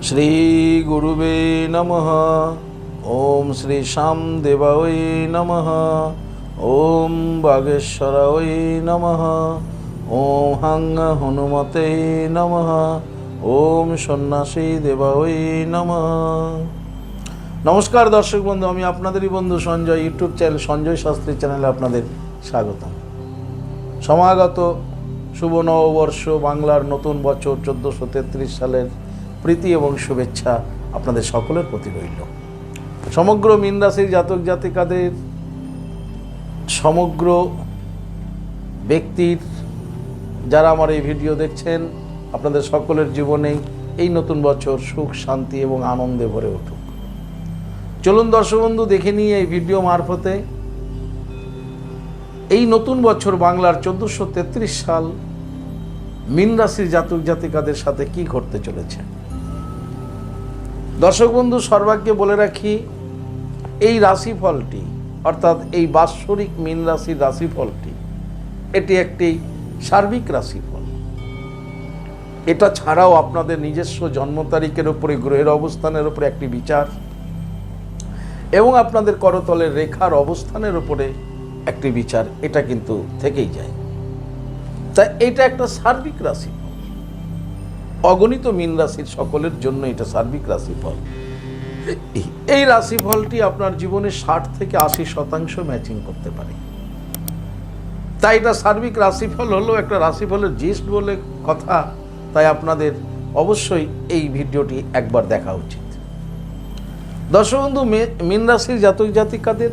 শ্রী গুরুবে নমঃ। ওম শ্রী শ্যামদেবায় নমঃ। ওম বাগেশ্বরায় নমঃ। ওম হাং হনুমতে নমঃ। ওম সন্ন্যাসী দেবায় নমঃ। নমস্কার দর্শক বন্ধু, আমি আপনাদেরই বন্ধু সঞ্জয়। ইউটিউব চ্যানেল সঞ্জয় শাস্ত্রী চ্যানেলে আপনাদের স্বাগতম। সমাগত শুভ নববর্ষ, বাংলার নতুন বছর 1433 সালের প্রীতি এবং শুভেচ্ছা আপনাদের সকলের প্রতি রইল। সমগ্র মীন রাশির জাতক জাতিকাদের, সমগ্র ব্যক্তির যারা আমার এই ভিডিও দেখছেন, আপনাদের সকলের জীবনেই এই নতুন বছর সুখ, শান্তি এবং আনন্দে ভরে উঠুক। চলুন দর্শক বন্ধু, দেখে নিয়ে এই ভিডিও মারফতে এই নতুন বছর বাংলার 1433 সাল মীন রাশির জাতক জাতিকাদের সাথে কি ঘটতে চলেছে। দর্শক বন্ধু, সর্বাগ্যে বলে রাখি, এই রাশিফলটি অর্থাৎ এই বাৎসরিক মীন রাশির রাশিফলটি এটি একটি সার্বিক রাশিফল। এটা ছাড়াও আপনাদের নিজস্ব জন্ম তারিখের উপরে, গ্রহের অবস্থানের উপরে একটি বিচার এবং আপনাদের করতলের রেখার অবস্থানের উপরে একটি বিচার, এটা কিন্তু থেকেই যায়। তাই এটা একটা সার্বিক রাশিফল। অগণিত মীন রাশির সকলের জন্য এটা সার্বিক রাশিফল। এই রাশিফলটি আপনার জীবনে 60 থেকে 80% ম্যাচিং করতে পারে। তাই এটা সার্বিক রাশিফল হলো একটা রাশিফলের জিস্ট বলে কথা। তাই আপনাদের অবশ্যই এই ভিডিওটি একবার দেখা উচিত। দর্শক বন্ধু, মীন রাশির জাতক জাতিকাদের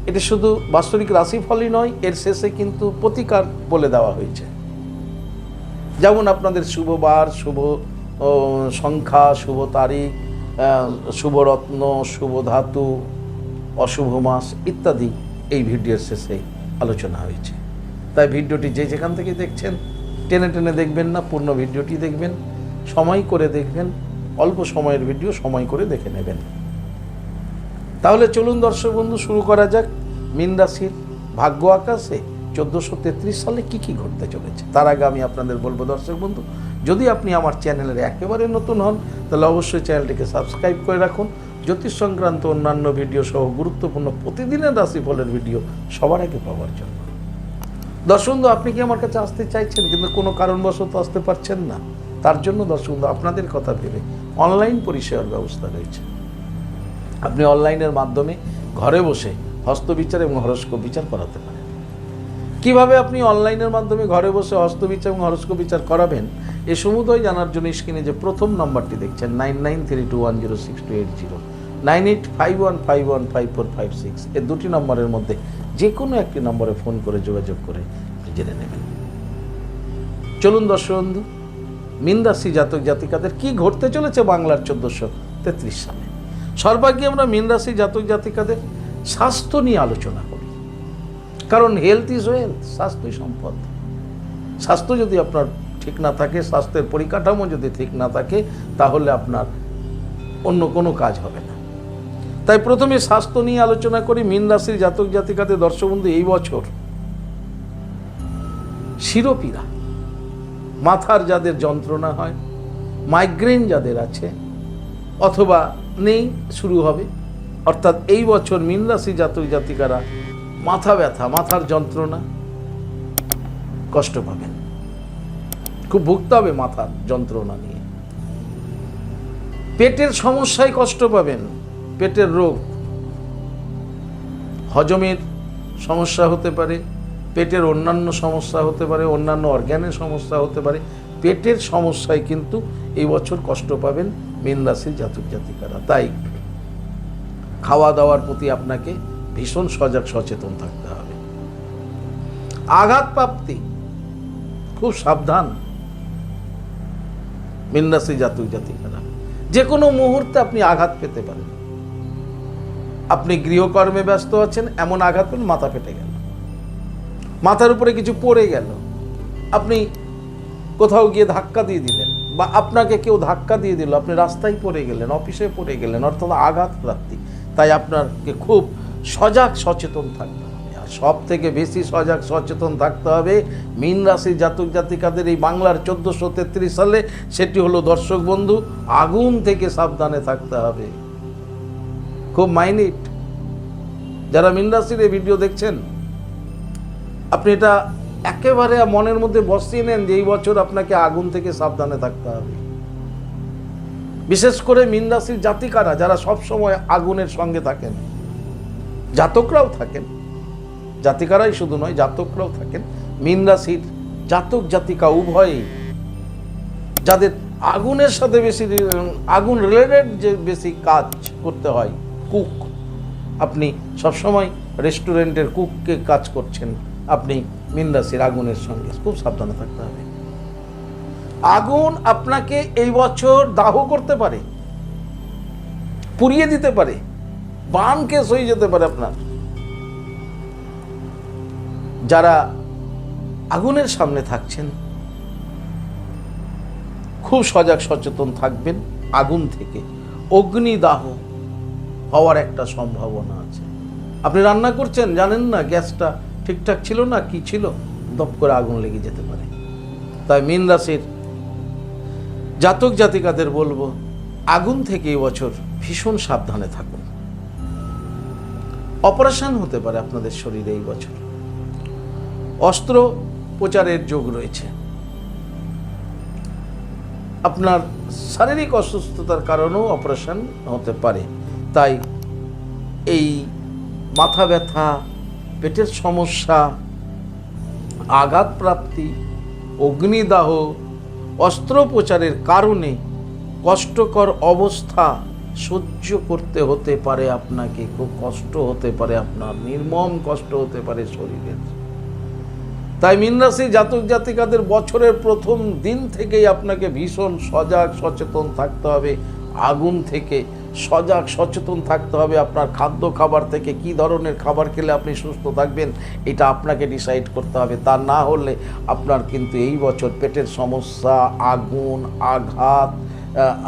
এটা শুধু বাৎসরিক রাশিফলই নয়, এর শেষে কিন্তু প্রতিকার বলে দেওয়া হয়েছে। যেমন আপনাদের শুভ বার, শুভ সংখ্যা, শুভ তারিখ, শুভ রত্ন, শুভ ধাতু, অশুভ মাস ইত্যাদি এই ভিডিওর শেষে আলোচনা হয়েছে। তাই ভিডিওটি যে যেখান থেকে দেখছেন টেনে টেনে দেখবেন না, পূর্ণ ভিডিওটি দেখবেন, সময় করে দেখবেন। অল্প সময়ের ভিডিও সময় করে দেখে নেবেন। তাহলে চলুন দর্শক বন্ধু, শুরু করা যাক মীন রাশির ভাগ্য আকাশে 1433 সালে কি কি ঘটতে চলেছে। তার আগে আমি আপনাদের বলবো দর্শক বন্ধু, যদি আপনি আমার চ্যানেলের একেবারে নতুন হন তাহলে অবশ্যই চ্যানেলটিকে সাবস্ক্রাইব করে রাখুন। জ্যোতিষ সংক্রান্ত অন্যান্য ভিডিও সহ গুরুত্বপূর্ণ প্রতিদিনের রাশিফলের ভিডিও সবার আগে পাওয়ার জন্য। দর্শক বন্ধু, আপনি কি আমার কাছে আসতে চাইছেন কিন্তু কোনো কারণবশত আসতে পারছেন না? তার জন্য দর্শক বন্ধু, আপনাদের কথা ভেবে অনলাইন পরিষেবার ব্যবস্থা রয়েছে। আপনি অনলাইনের মাধ্যমে ঘরে বসে হস্তবিচার এবং হরস্কোপ বিচার করাতে পারেন। কিভাবে আপনি অনলাইনের মাধ্যমে ঘরে বসে হস্তবিচার এবং হরস্কোপ বিচার করাবেন, এ সমুদয় জানার জন্য স্ক্রিনে যে প্রথম নম্বরটি দেখছেন 9932106280, 9851515456, এই দুটি নম্বরের মধ্যে যে কোনো একটি নম্বরে ফোন করে যোগাযোগ করে জেনে নেবেন। চলুন দর্শক বন্ধু, মীন রাশি জাতক জাতিকাদের কি ঘটতে চলেছে বাংলার 1433 সালে। সর্বাগ্যে আমরা মীন রাশি জাতক জাতিকাদের স্বাস্থ্য নিয়ে আলোচনা করি, কারণ হেলথ ইজ ওয়েলথ, স্বাস্থ্যই সম্পদ। স্বাস্থ্য যদি আপনার ঠিক না থাকে, স্বাস্থ্যের পরিকাঠামো যদি ঠিক না থাকে, তাহলে আপনার অন্য কোনো কাজ হবে না। তাই প্রথমে স্বাস্থ্য নিয়ে আলোচনা করি। মীন রাশির জাতক জাতিকাদের দর্শক বন্ধু, এই বছর শিরোপীড়া, মাথার যাদের যন্ত্রণা হয়, মাইগ্রেন যাদের আছে অথবা নেই, শুরু হবে। অর্থাৎ এই বছর মীন রাশি জাতক জাতিকারা মাথা ব্যথা, মাথার যন্ত্রণা কষ্ট পাবেন, খুব ভুগতে হবে মাথার যন্ত্রণা নিয়ে। পেটের সমস্যায় কষ্ট পাবেন, পেটের রোগ, হজমের সমস্যা হতে পারে, পেটের অন্যান্য সমস্যা হতে পারে, অন্যান্য অর্গ্যানের সমস্যা হতে পারে। পেটের সমস্যায় কিন্তু এই বছর কষ্ট পাবেন মীন রাশির জাতক জাতিকারা। তাই খাওয়া দাওয়ার প্রতি আপনাকে ভীষণ সজাগ সচেতন থাকতে হবে। আঘাত প্রাপ্তি, খুব সাবধান মীন রাশি জাতক জাতিকারা। যে কোনো মুহূর্তে আপনি আঘাত পেতে পারেন। আপনি গৃহকর্মে ব্যস্ত আছেন, এমন আঘাত পেলেন, মাথা ফেটে গেল, মাথার উপরে কিছু পড়ে গেল, আপনি কোথাও গিয়ে ধাক্কা দিয়ে দিলেন, বা আপনাকে কেউ ধাক্কা দিয়ে দিল, আপনি রাস্তায় পড়ে গেলেন, অফিসে পড়ে গেলেন, অর্থাৎ আঘাত প্রাপ্তি। তাই আপনাকে খুব সজাগ সচেতন থাকতে হবে। আর সব থেকে বেশি সজাগ সচেতন থাকতে হবে মীন রাশির জাতক জাতিকাদের এই বাংলার 1433 সালে, সেটি হলো দর্শক বন্ধু, আগুন থেকে সাবধানে থাকতে হবে। খুব মাইনিট যারা মীন রাশির এই ভিডিও দেখছেন, আপনি এটা একেবারে মনের মধ্যে বসিয়ে নেন যে এই বছর আপনাকে আগুন থেকে সাবধানে থাকতে হবে। বিশেষ করে মীন রাশির জাতিকারা যারা সব সময় আগুনের সঙ্গে থাকেন, জাতকরাও থাকেন, জাতিকারাই শুধু নয় জাতকরাও থাকেন, মীন রাশির জাতক জাতিকা উভয়ই যাদের আগুনের সাথে বেশি আগুন রিলেটেড যে বেশি কাজ করতে হয়, কুক, আপনি সবসময় রেস্টুরেন্টের কুককে কাজ করছেন, আপনি মীন রাশির আগুনের সঙ্গে খুব সাবধানে থাকতে হবে। আগুন আপনাকে এই বছর দাহ করতে পারে, পুড়িয়ে দিতে পারে, বার্ন কেস হয়ে যেতে পারে আপনার। যারা আগুনের সামনে থাকছেন খুব সজাগ সচেতন থাকবেন, আগুন থেকে অগ্নিদাহ হওয়ার একটা সম্ভাবনা আছে। আপনি রান্না করছেন, জানেন না গ্যাসটা ঠিকঠাক ছিল না, কি ছিল, দপ করে আগুন লেগে যেতে পারে। তাই মীন রাশির জাতক জাতিকাদের বলবো আগুন থেকে এই বছর ভীষণ সাবধানে থাকুন। অপারেশন হতে পারে আপনাদের শরীরে এই বছর, অস্ত্র প্রচারের যোগ রয়েছে, আপনার শারীরিক অসুস্থতার কারণেও অপারেশন হতে পারে। তাই এই মাথা ব্যথা, পেটের সমস্যা, আঘাতপ্রাপ্তি, অগ্নিদাহ, অস্ত্রোপচারের কারণে কষ্টকর অবস্থা সহ্য করতে হতে পারে আপনাকে, খুব কষ্ট হতে পারে, আপনার নির্মম কষ্ট হতে পারে শরীরের। তাই মীন রাশি জাতক জাতিকাদের বছরের প্রথম দিন থেকেই আপনাকে ভীষণ সজাগ সচেতন থাকতে হবে, আগুন থেকে সজাগ সচেতন থাকতে হবে। আপনার খাদ্য খাবার থেকে কি ধরনের খাবার খেলে আপনি সুস্থ থাকবেন এটা আপনাকে ডিসাইড করতে হবে। তা না হলে আপনার কিন্তু এই বছর পেটের সমস্যা, আগুন, আঘাত,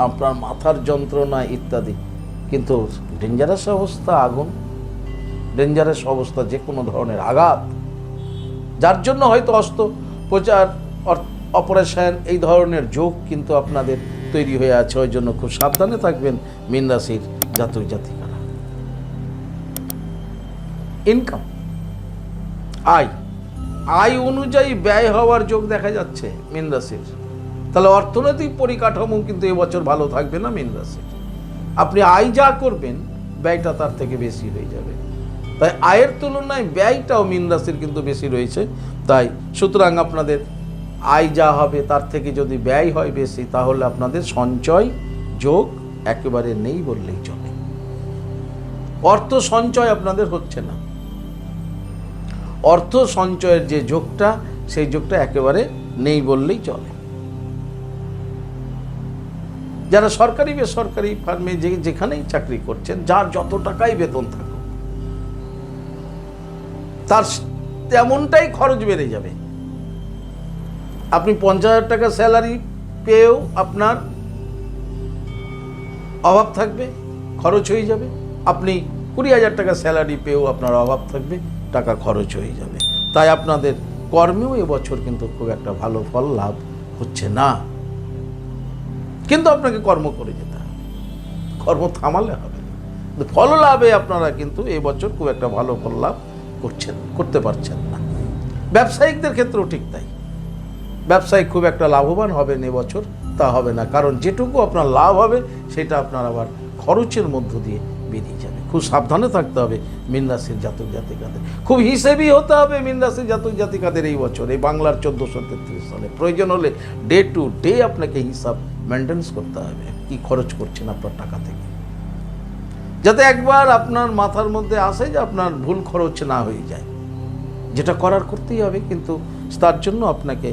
আপনার মাথার যন্ত্রণা ইত্যাদি, কিন্তু ডেঞ্জারাস অবস্থা আগুন, ডেঞ্জারাস অবস্থা যে কোনো ধরনের আঘাত, যার জন্য হয়তো অস্ত্রোপচার, অপারেশন এই ধরনের যোগ কিন্তু আপনাদের তৈরি হয়ে আছে। ওই জন্য খুব সাবধানে থাকবেন মীন রাশির জাতক জাতিকারা। ইনকাম, আয় অনুযায়ী ব্যয় হওয়ার যোগ দেখা যাচ্ছে মীন রাশির। তাহলে অর্থনৈতিক পরিকাঠামো কিন্তু এবছর ভালো থাকবে না মীন রাশির। আপনি আয় যা করবেন ব্যয়টা তার থেকে বেশি হয়ে যাবে। তাই আয়ের তুলনায় ব্যয়টাও মীন রাশির কিন্তু বেশি রয়েছে। তাই সুতরাং আপনাদের আয় যা হবে তার থেকে যদি ব্যয় হয় বেশি, তাহলে আপনাদের সঞ্চয় যোগ একেবারে নেই বললেই চলে। অর্থ সঞ্চয় আপনাদের হচ্ছে না, অর্থ সঞ্চয়ের যে যোগটা, সেই যোগটা একেবারে নেই বললেই চলে। যারা সরকারি বেসরকারি ফার্মে যেখানেই চাকরি করছেন, যার যত টাকাই বেতন থাকুক, তার তেমনটাই খরচ বেড়ে যাবে। আপনি 50,000 টাকা স্যালারি পেয়েও আপনার অভাব থাকবে, খরচ হয়ে যাবে। আপনি 20,000 টাকা স্যালারি পেয়েও আপনার অভাব থাকবে, টাকা খরচ হয়ে যাবে। তাই আপনাদের কর্মেও এবছর কিন্তু খুব একটা ভালো ফল লাভ হচ্ছে না। কিন্তু আপনাকে কর্ম করে যেতে হবে, কর্ম থামালে হবে না। ফল লাভে আপনারা কিন্তু এবছর খুব একটা ভালো ফল লাভ করতে পারছেন না। ব্যবসায়িকদের ক্ষেত্রেও ঠিক তাই, ব্যবসায়িক খুব একটা লাভবান হবেন এবছর তা হবে না, কারণ যেটুকু আপনার লাভ হবে সেটা আপনার আবার খরচের মধ্য দিয়ে বেরিয়ে যাবে। খুব সাবধানে থাকতে হবে মীন রাশির জাতক জাতিকাদের, খুব হিসেবি হতে হবে মীন রাশির জাতক জাতিকাদের এই বছর, এই বাংলার 1433 সালে। প্রয়োজন হলে ডে টু ডে আপনাকে হিসাব মেনটেন্স করতে হবে, কি খরচ করছেন আপনার টাকা থেকে, যাতে একবার আপনার মাথার মধ্যে আসে যে আপনার ভুল খরচ না হয়ে যায়। যেটা করার করতেই হবে, কিন্তু তার জন্য আপনাকে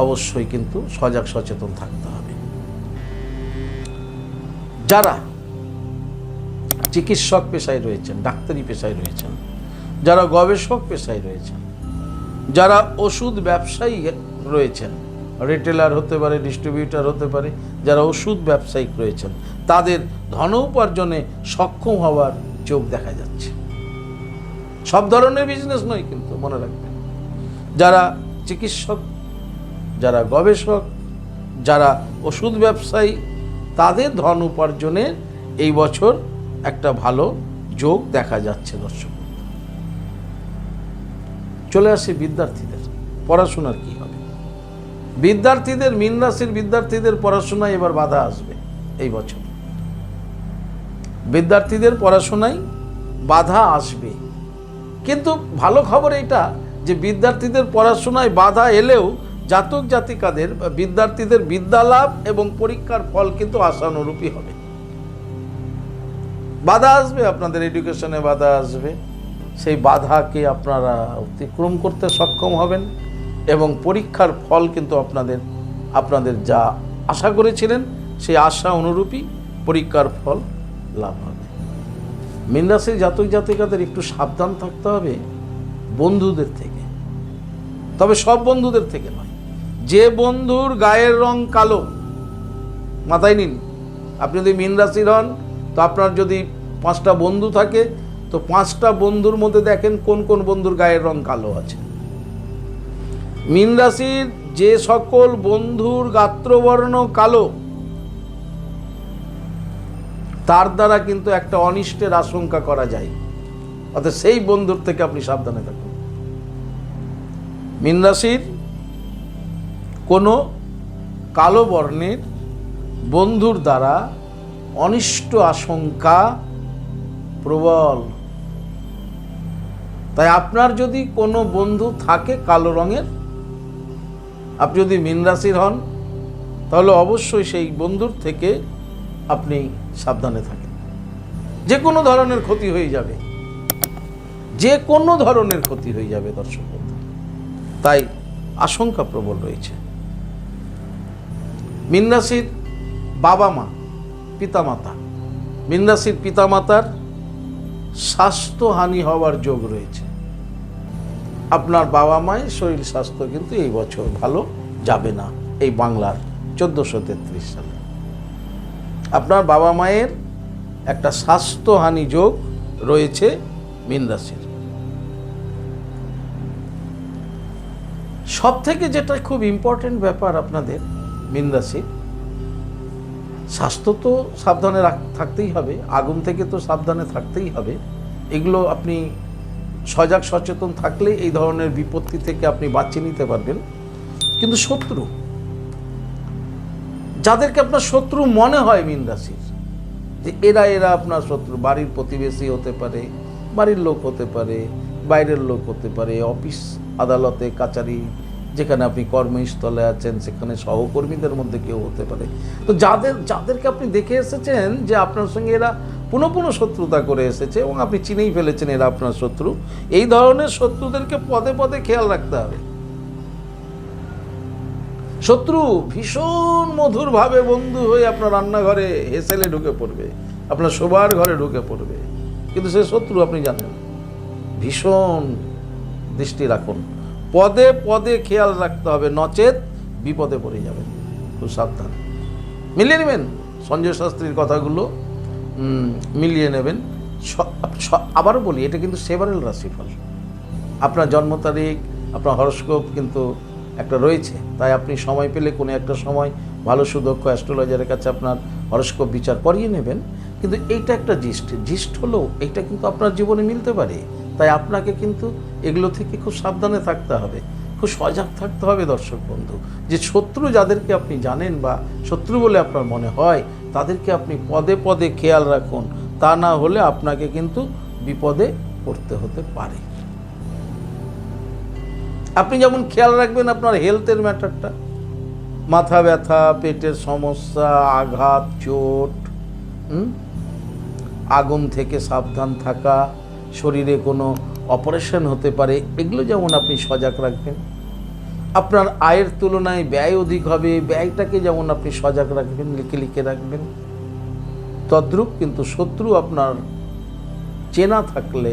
অবশ্যই কিন্তু সজাগ সচেতন থাকতে হবে। যারা চিকিৎসক পেশায় রয়েছেন, ডাক্তারি পেশায় রয়েছেন, যারা গবেষক পেশায় রয়েছেন, যারা ওষুধ ব্যবসায়ী রয়েছেন, রিটেলার হতে পারে, ডিস্ট্রিবিউটার হতে পারে, যারা ওষুধ ব্যবসায়িক রয়েছেন, তাদের ধন উপার্জনে সক্ষম হওয়ার যোগ দেখা যাচ্ছে। সব ধরনের বিজনেস নয় কিন্তু, মনে রাখবেন। যারা চিকিৎসক, যারা গবেষক, যারা ওষুধ ব্যবসায়ী, তাদের ধন উপার্জনের এই বছর একটা ভালো যোগ দেখা যাচ্ছে দর্শক। চলে আসে বিদ্যার্থীদের পড়াশোনার কি হবে। বিদ্যার্থীদের, মীন রাশির বিদ্যার্থীদের পড়াশোনায় এবার বাধা আসবে এই বছর। বিদ্যার্থীদের পড়াশোনায় বাধা আসবে, কিন্তু ভালো খবর এটা যে বিদ্যার্থীদের পড়াশোনায় বাধা এলেও জাতক জাতিকাদের, বিদ্যার্থীদের বিদ্যালাভ এবং পরীক্ষার ফল কিন্তু আশানুরূপী হবে। বাধা আসবে, আপনাদের এডুকেশনে বাধা আসবে, সেই বাধাকে আপনারা অতিক্রম করতে সক্ষম হবেন এবং পরীক্ষার ফল কিন্তু আপনাদের যা আশা করেছিলেন সেই আশা অনুরূপী পরীক্ষার ফল লাভ হবে। মীন রাশির জাতক জাতিকাদের একটু সাবধান থাকতে হবে বন্ধুদের থেকে, তবে সব বন্ধুদের থেকে নয়। যে বন্ধুর গায়ের রং কালো, মাথায় নিন, আপনি যদি মীন রাশির হন তো আপনার যদি 5টা বন্ধু থাকে তো 5টা বন্ধুর মধ্যে দেখেন কোন কোন বন্ধুর গায়ের রং কালো আছে। মীন রাশির যে সকল বন্ধুর গাত্রবর্ণ কালো, তার দ্বারা কিন্তু একটা অনিষ্টের আশঙ্কা করা যায়, অর্থাৎ সেই বন্ধুর থেকে আপনি সাবধানে থাকুন। মীন রাশির কোনো কালো বর্ণের বন্ধুর দ্বারা অনিষ্ট আশঙ্কা প্রবল। তাই আপনার যদি কোনো বন্ধু থাকে কালো রঙের, আপনি যদি মীন রাশির হন তাহলে অবশ্যই সেই বন্ধুর থেকে আপনি সাবধানে থাকেন। যে কোনো ধরনের ক্ষতি হয়ে যাবে, যে কোনো ধরনের ক্ষতি হয়ে যাবে দর্শক বন্ধু, তাই আশঙ্কা প্রবল রয়েছে। মীন রাশির বাবা মা, পিতামাতা, মীন রাশির পিতামাতার স্বাস্থ্যহানি হওয়ার যোগ রয়েছে। আপনার বাবা মায়ের শরীর স্বাস্থ্য কিন্তু এই বছর ভালো যাবে না। এই বাংলার 1433 সালে আপনার বাবা মায়ের একটা স্বাস্থ্যহানি যোগ রয়েছে মীন রাশির। সব থেকে যেটা খুব ইম্পর্টেন্ট ব্যাপার আপনাদের মীন রাশির, স্বাস্থ্য তো সাবধানে থাকতেই হবে, আগুন থেকে তো সাবধানে থাকতেই হবে। এগুলো আপনি সজাগ সচেতন থাকলে এই ধরনের বিপত্তি থেকে আপনি বাঁচিয়ে নিতে পারবেন। কিন্তু শত্রু, যাদেরকে আপনার শত্রু মনে হয় মীন রাশির, যে এরা আপনার শত্রু, বাড়ির প্রতিবেশী হতে পারে, বাড়ির লোক হতে পারে, বাইরের লোক হতে পারে, অফিস আদালতে কাচারি যেখানে আপনি কর্মস্থলে আছেন সেখানে সহকর্মীদের মধ্যে কেউ হতে পারে। তো যাদেরকে আপনি দেখে এসেছেন যে আপনার সঙ্গে এরা পুনঃ শত্রুতা করে এসেছে এবং আপনি চিনেই ফেলেছেন এরা আপনার শত্রু, এই ধরনের শত্রুদেরকে পদে পদে খেয়াল রাখতে হবে। শত্রু ভীষণ মধুরভাবে বন্ধু হয়ে আপনার রান্নাঘরে হেসেলে ঢুকে পড়বে, আপনার শোবার ঘরে ঢুকে পড়বে, কিন্তু সে শত্রু আপনি জানেন। ভীষণ দৃষ্টি রাখুন, পদে পদে খেয়াল রাখতে হবে, নচেত বিপদে পড়ে যাবেন। খুব সাবধান, মিলিয়ে নেবেন সঞ্জয় শাস্ত্রীর কথাগুলো, মিলিয়ে নেবেন। আবারও বলি, এটা কিন্তু সেভারেল রাশিফল। আপনার জন্ম তারিখ, আপনার হরস্কোপ কিন্তু একটা রয়েছে, তাই আপনি সময় পেলে কোনো একটা সময় ভালো সুদক্ষ অ্যাস্ট্রোলজারের কাছে আপনার হরস্কোপ বিচার করিয়ে নেবেন। কিন্তু এইটা একটা জিস্ট হলেও এইটা কিন্তু আপনার জীবনে মিলতে পারে। তাই আপনাকে কিন্তু এগুলো থেকে খুব সাবধানে থাকতে হবে, খুব সজাগ থাকতে হবে দর্শক বন্ধু। যে শত্রু যাদেরকে আপনি জানেন বা শত্রু বলে আপনার মনে হয়, তাদেরকে আপনি পদে পদে খেয়াল রাখুন, তা না হলে আপনাকে কিন্তু বিপদে পড়তে হতে পারে। আপনি যেমন খেয়াল রাখবেন আপনার হেলথের ম্যাটারটা, মাথা ব্যথা, পেটের সমস্যা, আঘাত, চোট, আগুন থেকে সাবধান থাকা, শরীরে কোনো অপারেশন হতে পারে, এগুলো যেমন আপনি সজাগ রাখবেন। আপনার আয়ের তুলনায় ব্যয় অধিক হবে, ব্যয়টাকে যেমন আপনি সজাগ রাখবেন, লিখে রাখবেন। তদ্রূপ কিন্তু শত্রু আপনার চেনা থাকলে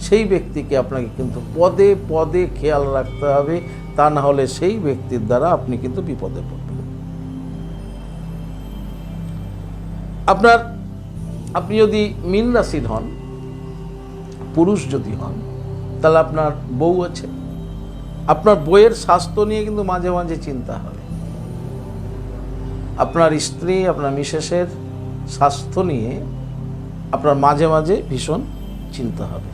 সেই ব্যক্তিকে আপনাকে কিন্তু পদে পদে খেয়াল রাখতে হবে, তা না হলে সেই ব্যক্তির দ্বারা আপনি কিন্তু বিপদে পড়বেন। আপনি যদি মীন রাশির হন, পুরুষ যদি হন, তাহলে আপনার বউ আছে, আপনার বইয়ের স্বাস্থ্য নিয়ে কিন্তু মাঝে মাঝে চিন্তা হবে। আপনার স্ত্রী, আপনার মিসেসের স্বাস্থ্য নিয়ে আপনার মাঝে মাঝে ভীষণ চিন্তা হবে।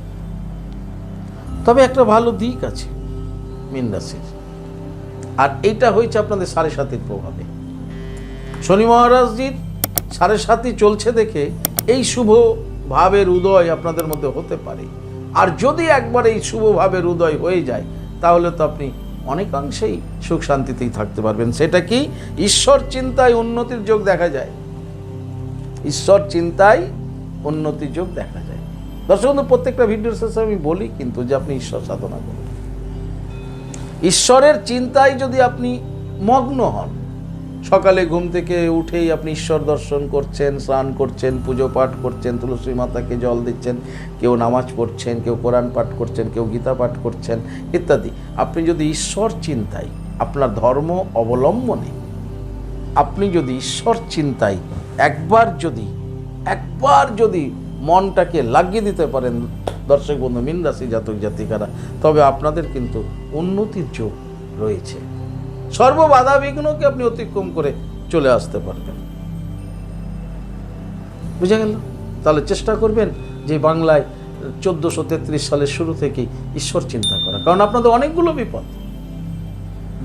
তবে একটা ভালো দিক আছে মীন রাশির, আর এইটা হয়েছে আপনাদের 7.5 প্রভাবে। শনি মহারাজজির 7.5 চলছে দেখে এই শুভ ভাবের উদয় আপনাদের মধ্যে হতে পারে। আর যদি একবার এই শুভ ভাবের উদয় হয়ে যায় তাহলে তো আপনি অনেকাংশেই সুখ শান্তিতেই থাকতে পারবেন। সেটা কি? ঈশ্বর চিন্তায় উন্নতির যোগ দেখা যায়। ঈশ্বর চিন্তায় উন্নতির যোগ দেখা যায়। দর্শক বন্ধু, প্রত্যেকটা ভিডিওর শেষে আমি বলি কিন্তু যে আপনি ঈশ্বর সাধনা করুন। ঈশ্বরের চিন্তায় যদি আপনি মগ্ন হন, সকালে ঘুম থেকে উঠেই আপনি ঈশ্বর দর্শন করছেন, স্নান করছেন, পুজো পাঠ করছেন, তুলসী মাতাকে জল দিচ্ছেন, কেউ নামাজ পড়ছেন, কেউ কোরআন পাঠ করছেন, কেউ গীতা পাঠ করছেন ইত্যাদি। আপনি যদি ঈশ্বর চিন্তায় আপনার ধর্ম অবলম্বনে আপনি যদি ঈশ্বর চিন্তায় একবার যদি মনটাকে লাগিয়ে দিতে পারেন দর্শক বন্ধু, মীন রাশি জাতক জাতিকারা, তবে আপনাদের কিন্তু উন্নতির যোগ রয়েছে। সর্ব বাধা বিঘ্নকে আপনি অতিক্রম করে চলে আসতে পারবেন। বুঝা গেল? তাহলে চেষ্টা করবেন যে বাংলায় 1433 সালের শুরু থেকেই ঈশ্বর চিন্তা করা। কারণ আপনাদের অনেকগুলো বিপদ,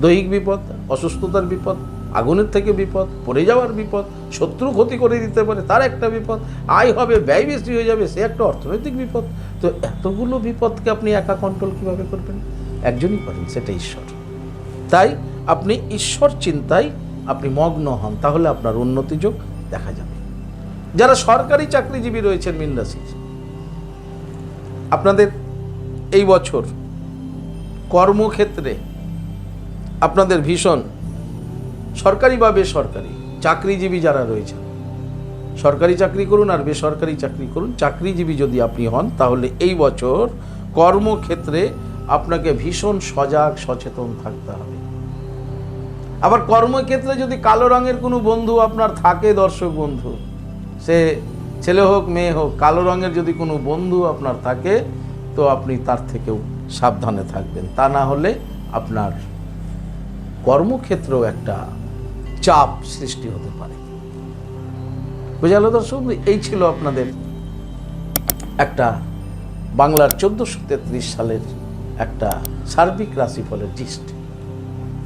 দৈহিক বিপদ, অসুস্থতার বিপদ, আগুনের থেকে বিপদ, পড়ে যাওয়ার বিপদ, শত্রু ক্ষতি করে দিতে পারে তার একটা বিপদ, আয় হবে ব্যয় বেশি হয়ে যাবে সে একটা অর্থনৈতিক বিপদ। তো এতগুলো বিপদকে আপনি একা কন্ট্রোল কিভাবে করবেন? একজনই পারেন, সেটা ঈশ্বর। তাই আপনি ঈশ্বর চিন্তায় আপনি মগ্ন হন, তাহলে আপনার উন্নতি যোগ দেখা যাবে। যারা সরকারি চাকরিজীবী রয়েছেন মীন রাশির, আপনাদের এই বছর কর্মক্ষেত্রে আপনাদের ভীষণ, সরকারি বা বেসরকারি চাকরিজীবী যারা রয়েছেন, সরকারি চাকরি করুন আর বেসরকারি চাকরি করুন, চাকরিজীবী যদি আপনি হন তাহলে এই বছর কর্মক্ষেত্রে আপনাকে ভীষণ সজাগ সচেতন থাকতে হবে। আবার কর্মক্ষেত্রে যদি কালো রঙের কোনো বন্ধু আপনার থাকে, দর্শক বন্ধু, সে ছেলে হোক মেয়ে হোক, কালো রঙের যদি কোনো বন্ধু আপনার থাকে তো আপনি তার থেকেও সাবধানে থাকবেন। তা না হলে আপনার কর্মক্ষেত্রেও একটা চাপ সৃষ্টি হতে পারে। বুঝা গেল দর্শক? এই ছিল আপনাদের একটা বাংলার 1433 সালের একটা সার্বিক রাশিফলের জিস্ট।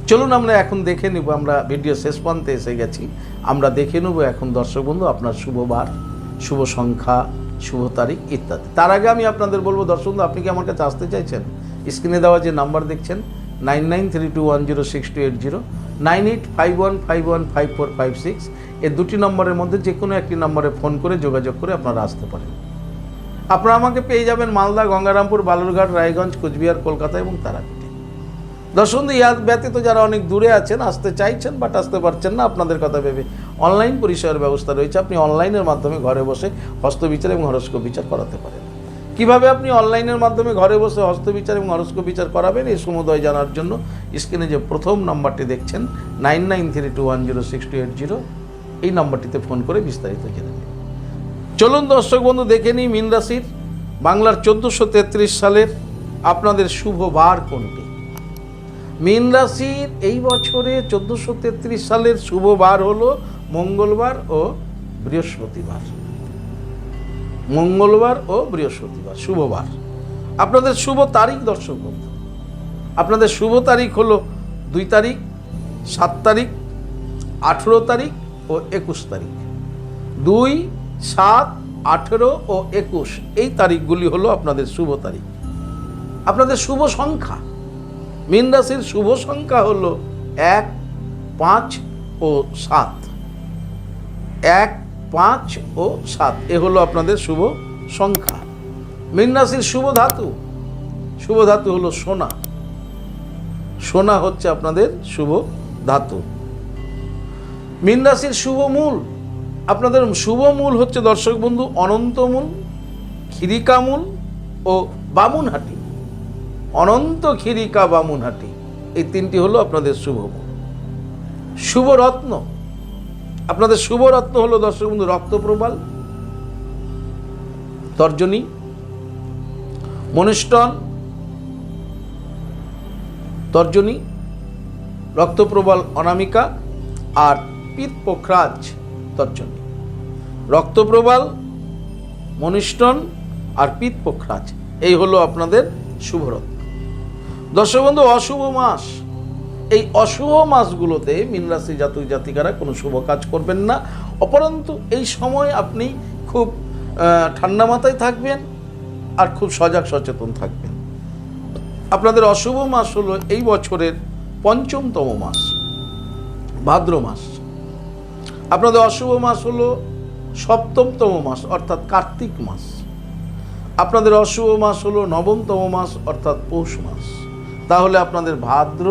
চলুন আমরা এখন দেখে নেব, আমরা ভিডিও শেষ প্রান্তে এসে গেছি, আমরা দেখে নেব এখন দর্শক বন্ধু আপনার শুভ বার, শুভ সংখ্যা, শুভ তারিখ ইত্যাদি। তার আগে আমি আপনাদের বলবো দর্শক বন্ধু, আপনি কি আমার কাছে আসতে চাইছেন? স্ক্রিনে দেওয়া যে নাম্বার দেখছেন 9932106280, 9851515456, এই দুটি নম্বরের মধ্যে যে কোনো একটি নম্বরে ফোন করে যোগাযোগ করে আপনারা আসতে পারেন। আপনারা আমাকে পেয়ে যাবেন মালদা, গঙ্গারামপুর, বালুরঘাট, রায়গঞ্জ, কোচবিহার, কলকাতা এবং তারাপীঠে। দর্শক বন্ধু, ইয়াদ ব্যতীত যারা অনেক দূরে আছেন, আসতে চাইছেন বাট আসতে পারছেন না, আপনাদের কথা ভেবে অনলাইন পরিষেবার ব্যবস্থা রয়েছে। আপনি অনলাইনের মাধ্যমে ঘরে বসে হস্তবিচার এবং হরস্কোপ বিচার করাতে পারেন। কিভাবে আপনি অনলাইনের মাধ্যমে ঘরে বসে হস্তবিচার এবং হরস্কোপ বিচার করাবেন এই সমুদয় জানার জন্য স্ক্রিনে যে প্রথম নাম্বারটি দেখছেন 9932106280, এই নাম্বারটিতে ফোন করে বিস্তারিত জেনে নেবেন। চলুন দর্শক বন্ধু দেখে নিই মীন রাশির বাংলার 1433 সালের আপনাদের শুভ বার কোনটি। মীন রাশির এই বছরে 1433 সালের শুভ বার হলো মঙ্গলবার ও বৃহস্পতিবার। মঙ্গলবার ও বৃহস্পতিবার শুভবার। আপনাদের শুভ তারিখ দর্শক বন্ধু, আপনাদের শুভ তারিখ হলো 2 তারিখ, 7 তারিখ, 18 তারিখ ও 21 তারিখ। 2, 7, 18 ও 21 এই তারিখগুলি হলো আপনাদের শুভ তারিখ। আপনাদের শুভ সংখ্যা, মীন রাশির শুভ সংখ্যা হলো 1, 5 ও 7। 1, 5 ও 7 এ হলো আপনাদের শুভ সংখ্যা। মীন রাশির শুভ ধাতু হলো সোনা। সোনা হচ্ছে আপনাদের শুভ ধাতু। মীন রাশির শুভ মূল, আপনাদের শুভ মূল হচ্ছে দর্শক বন্ধু অনন্তমূল, খিরিকামূল ও বামুনহাটি। অনন্ত, খিরিকা, বামুনহাটি এই তিনটি হলো আপনাদের শুভ মূল। শুভ রত্ন, আপনাদের শুভ রত্ন হলো দর্শক বন্ধু রক্তপ্রবাল, তর্জনী, মনিষ্টন, তর্জনী, রক্তপ্রবাল অনামিকা আর পিত পোখরাজ তর্জনী। রক্তপ্রবাল, মনিষ্টন আর পিত পোখরাজ, এই হলো আপনাদের শুভরত্ন। দর্শক বন্ধু, অশুভ মাস, এই অশুভ মাসগুলোতে মীন রাশি জাতক জাতিকারা কোনো শুভ কাজ করবেন না। অপরন্তু এই সময় আপনি খুব ঠান্ডা মাথায় থাকবেন আর খুব সজাগ সচেতন থাকবেন। আপনাদের অশুভ মাস হলো এই বছরের পঞ্চমতম মাস, ভাদ্র মাস। আপনাদের অশুভ মাস হলো সপ্তমতম মাস অর্থাৎ কার্তিক মাস। আপনাদের অশুভ মাস হলো নবমতম মাস অর্থাৎ পৌষ মাস। তাহলে আপনাদের ভাদ্র,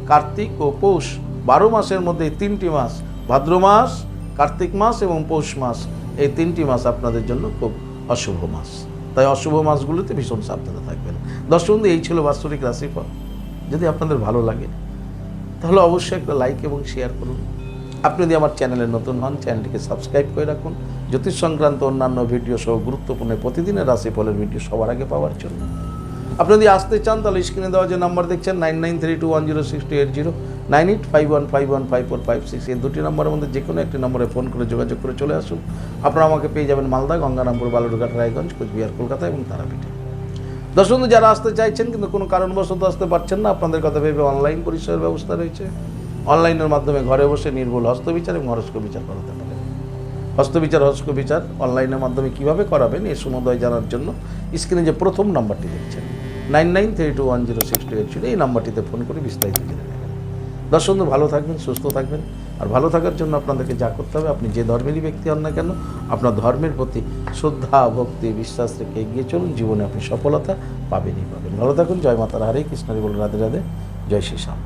কার্তিক ও পৌষ 12 মাসের মধ্যে এই 3টি মাস, ভাদ্র মাস, কার্তিক মাস এবং পৌষ মাস, এই 3টি মাস আপনাদের জন্য খুব অশুভ মাস। তাই অশুভ মাসগুলোতে ভীষণ সাবধানে থাকবেন। দর্শক বন্ধু, এই ছিল বাৎসরিক রাশিফল। যদি আপনাদের ভালো লাগে তাহলে অবশ্যই একটা লাইক এবং শেয়ার করুন। আপনি যদি আমার চ্যানেলে নতুন হন, চ্যানেলটিকে সাবস্ক্রাইব করে রাখুন জ্যোতিষ সংক্রান্ত অন্যান্য ভিডিও সহ গুরুত্বপূর্ণ প্রতিদিনের রাশিফলের ভিডিও সবার আগে পাওয়ার জন্য। আপনি যদি আসতে চান তাহলে স্ক্রিনে দেওয়া যে নাম্বার দেখছেন 9932106280, 9851515456, এই দুটি নম্বরের মধ্যে যে কোনো একটি নম্বরে ফোন করে যোগাযোগ করে চলে আসুন। আপনারা আমাকে পেয়ে যাবেন মালদা, গঙ্গারামপুর, বালুরঘাট, রায়গঞ্জ, কোচবিহার, কলকাতা এবং তারাপীঠে। দর্শক বন্ধু, যারা আসতে চাইছেন কিন্তু কোনো কারণবশত আসতে পারছেন না, আপনাদের কথা ভেবে অনলাইন পরিষেবার ব্যবস্থা রয়েছে। অনলাইনের মাধ্যমে ঘরে বসে নির্ভুল হস্তবিচার এবং হরস্কোপ বিচার করাতে পারেন। হস্তবিচার, হরস্কোপ বিচার অনলাইনের মাধ্যমে কীভাবে করাবেন এই সমুদয় জানার জন্য স্ক্রিনে যে প্রথম নাম্বারটি দেখছেন 9932106280, এই নাম্বারটিতে ফোন করে বিস্তারিত জেনে নেবেন। দর্শক বন্ধু, ভালো থাকবেন, সুস্থ থাকবেন। আর ভালো থাকার জন্য আপনাদেরকে যা করতে হবে, আপনি যে ধর্মেরই ব্যক্তি হন না কেন, আপনার ধর্মের প্রতি শ্রদ্ধা, ভক্তি, বিশ্বাস রেখে এগিয়ে চলুন। জীবনে আপনি সফলতা পাবেনই পাবেন। ভালো থাকুন। জয় মাতারা, হরে কৃষ্ণ, বল রাধে রাধে, জয় শ্রী শ্যাম।